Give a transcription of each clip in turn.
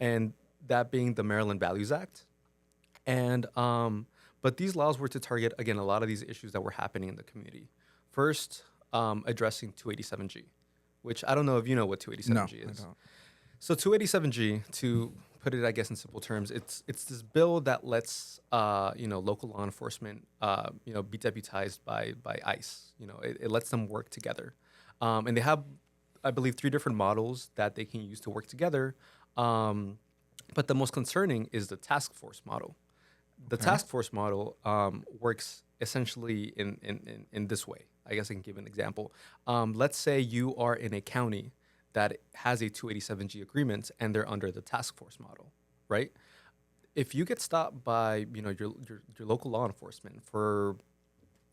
and that being the Maryland Values Act. And but these laws were to target again a lot of these issues that were happening in the community. First, addressing 287G, which I don't know if you know what No, 287G I is. don't. So 287G, to put it, I guess, in simple terms, it's this bill that lets local law enforcement be deputized by ICE. It lets them work together, and they have, I believe, three different models that they can use to work together. Um, but the most concerning is the task force model. The Okay. task force model works essentially in this way. I guess I can give an example. Let's say you are in a county that has a 287G agreement and they're under the task force model, right? If you get stopped by your local law enforcement for,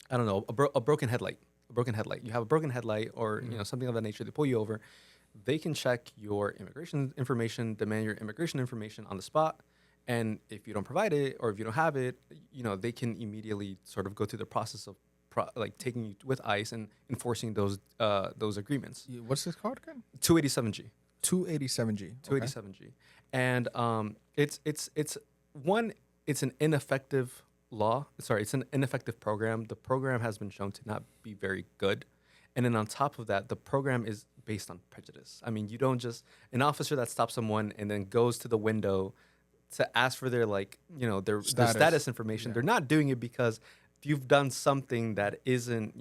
I don't know, a broken headlight, you have a broken headlight or something of that nature, they pull you over, they can check your immigration information, demand your immigration information on the spot, and if you don't provide it or if you don't have it, they can immediately sort of go through the process of like taking you with ICE and enforcing those agreements. What's this called again? 287G. 287G. Okay. 287G. And it's one, it's an ineffective law. Sorry, it's an ineffective program. The program has been shown to not be very good. And then on top of that, the program is based on prejudice. I mean, you don't just an officer that stops someone and then goes to the window to ask for their their status information. Yeah. They're not doing it because you've done something that isn't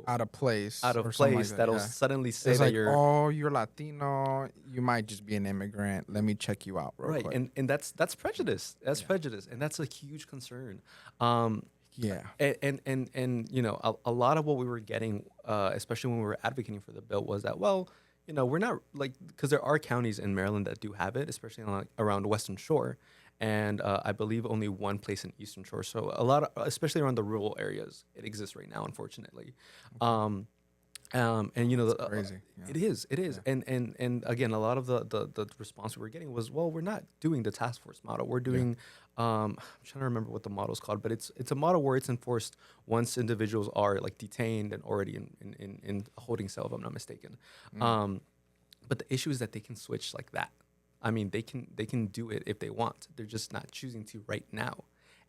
Out of place. out of or something place like that. that'll Yeah. suddenly say It's that like, you're oh, you're Latino. You might just be an immigrant. Let me check you out real right, quick. and that's prejudice. That's Yeah. prejudice, and that's a huge concern. Um, Yeah. and a lot of what we were getting, especially when we were advocating for the bill, was that we're not like because there are counties in Maryland that do have it, especially around Western Shore, and I believe only one place in Eastern Shore. So a lot of, especially around the rural areas, it exists right now, unfortunately. And Crazy. Yeah. it is, and again, a lot of the response we were getting was, well, we're not doing the task force model. We're doing, I'm trying to remember what the model is called, but it's a model where it's enforced once individuals are like detained and already in a holding cell, if I'm not mistaken. But the issue is that they can switch like that. I mean, they can do it if they want. They're just not choosing to right now.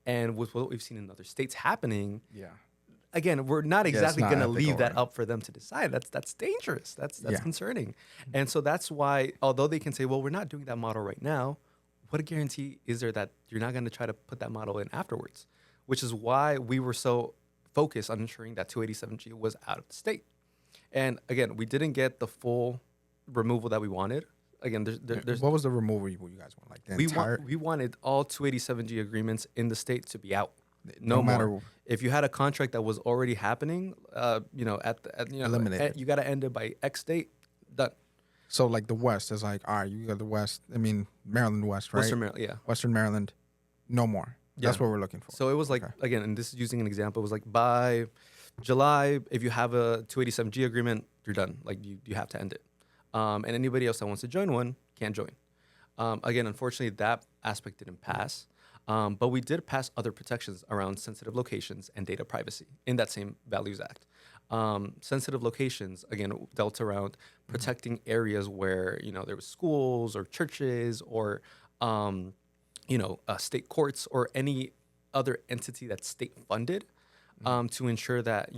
And with what we've seen in other states happening, Yeah. again, we're not it's exactly not going to ethical, leave that right? up for them to decide. That's dangerous. That's Yeah. concerning. And so that's why, although they can say, well, we're not doing that model right now, what guarantee is there that you're not going to try to put that model in afterwards? Which is why we were so focused on ensuring that 287G was out of the state. And again, we didn't get the full removal that we wanted. Again, there's What was the removal you guys want? Like the entire. we wanted all 287G agreements in the state to be out. No No more. matter- If you had a contract that was already happening, Eliminated. you got to end it by X date. Done. So like the West is like, all right, you got the West. I mean, Maryland West, right? Western Maryland, yeah. Western Maryland, no more. That's Yeah. what we're looking for. So it was like, Okay. again, and this is using an example. It was like by July, if you have a 287G agreement, you're done. Like you have to end it. And anybody else that wants to join one can't join. Again, unfortunately, that aspect didn't pass. But we did pass other protections around sensitive locations and data privacy in that same Values Act. Sensitive locations, again, dealt around protecting areas where, there was schools or churches or, state courts or any other entity that's state funded to ensure that,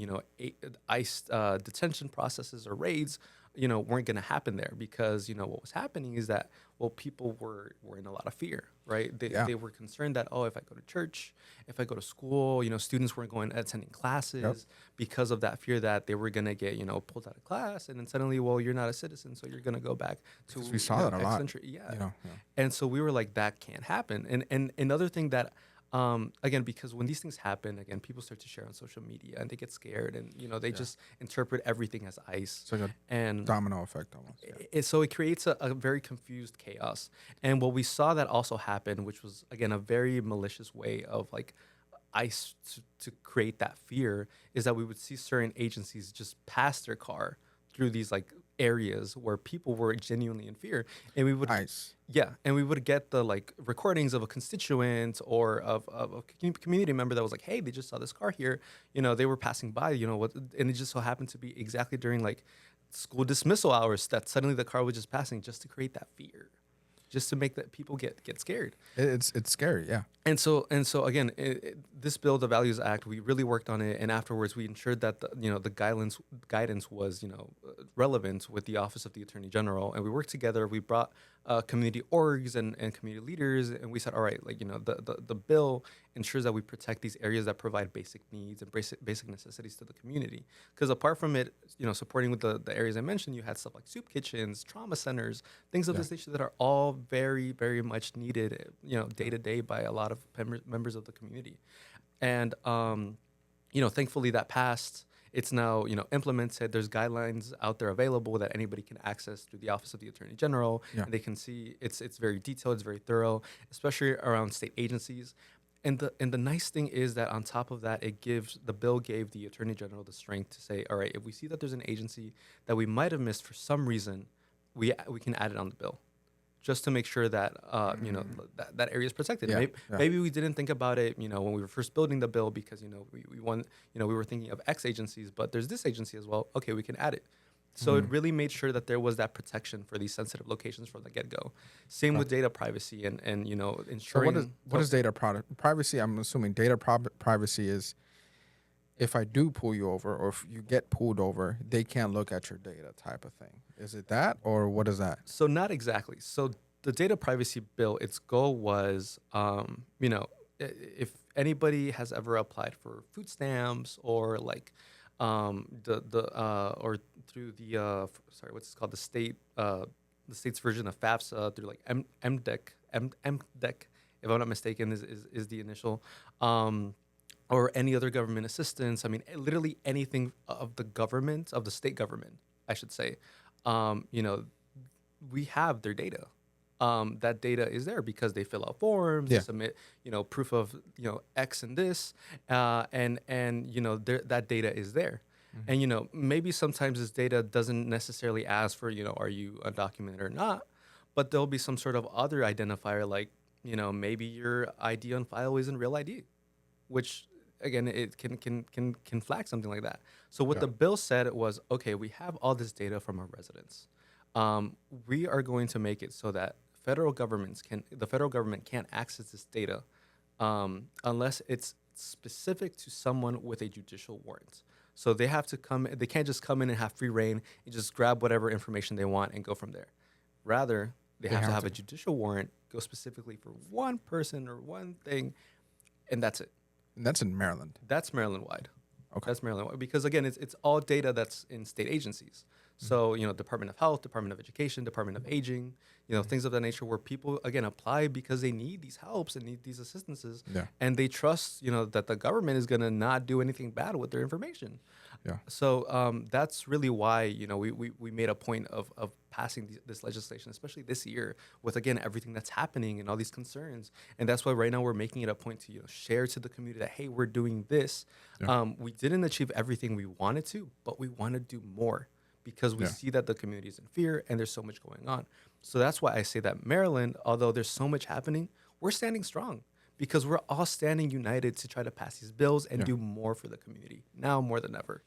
ICE detention processes or raids, weren't going to happen there because, what was happening is that, well, people were in a lot of fear, right? They were concerned that, oh, if I go to church, if I go to school, students weren't going attending classes because of that fear that they were going to get, pulled out of class. And then suddenly, well, you're not a citizen, so you're going to go back to, We saw that a X lot. century. Yeah. Yeah. And so we were like, that can't happen. And another thing that, again, because when these things happen, again, people start to share on social media and they get scared and, they just interpret everything as ICE. It's like a And domino effect almost. Yeah. so it creates a very confused chaos. And what we saw that also happen, which was, again, a very malicious way of like ICE to create that fear, is that we would see certain agencies just pass their car through these like areas where people were genuinely in fear. And we would ICE. yeah, and we would get the like recordings of a constituent or of a community member that was like, "Hey, they just saw this car here. They were passing by. What?" And it just so happened to be exactly during like school dismissal hours that suddenly the car was just passing, just to create that fear. just to make that people get scared. It's scary. Yeah. And so again, this bill, the Values Act, we really worked on it, and afterwards we ensured that the guidance was relevant with the Office of the Attorney General, and we worked together. We brought community orgs and community leaders, and we said, all right, the bill ensures that we protect these areas that provide basic needs and basic necessities to the community. Because apart from it, supporting with the areas I mentioned, you had stuff like soup kitchens, trauma centers, things of Yeah. this nature that are all very, very much needed, day to day by a lot of members of the community. And thankfully that passed. It's now implemented. There's guidelines out there available that anybody can access through the Office of the Attorney General, Yeah. and they can see it's very detailed, it's very thorough, especially around state agencies. And the nice thing is that on top of that, the bill gave the Attorney General the strength to say, all right, if we see that there's an agency that we might have missed for some reason, we can add it on the bill, just to make sure that that area is protected. Yeah, Maybe, yeah. maybe we didn't think about it, when we were first building the bill, because we were thinking of X agencies, but there's this agency as well. Okay, we can add it. So it really made sure that there was that protection for these sensitive locations from the get-go. Same with data privacy and So ensuring. what is data privacy? I'm assuming data privacy is if I do pull you over or if you get pulled over, they can't look at your data type of thing. Is it that or what is that? So not exactly. So the data privacy bill, its goal was, if anybody has ever applied for food stamps or or through what's it called, the state's version of FAFSA through like MDEC, if I'm not mistaken, is the initial, or any other government assistance. I mean, literally anything of the state government, I should say. We have their data. That data is there because they fill out forms, Yeah. they submit, proof of, X and this, and that data is there. And maybe sometimes this data doesn't necessarily ask for, are you undocumented or not, but there'll be some sort of other identifier, like, maybe your ID on file isn't real ID, which again, it can flag something like that. So what Yeah. the bill said was, okay, we have all this data from our residents. We are going to make it so that the federal government can't access this data unless it's specific to someone with a judicial warrant. So they can't just come in and have free reign and just grab whatever information they want and go from there. Rather, they have to have a judicial warrant, go specifically for one person or one thing, and that's it. And that's in Maryland. That's Maryland wide. Okay. That's Maryland wide because again, it's all data that's in state agencies. So Department of Health, Department of Education, Department of Aging, things of that nature, where people again apply because they need these helps and need these assistances, Yeah. and they trust that the government is gonna not do anything bad with their information. Yeah. So that's really why we made a point of passing this legislation, especially this year, with again everything that's happening and all these concerns. And that's why right now we're making it a point to share to the community that, hey, we're doing this. Yeah. We didn't achieve everything we wanted to, but we want to do more because we Yeah. see that the community is in fear and there's so much going on. So that's why I say that Maryland, although there's so much happening, we're standing strong because we're all standing united to try to pass these bills and Yeah. do more for the community now more than ever.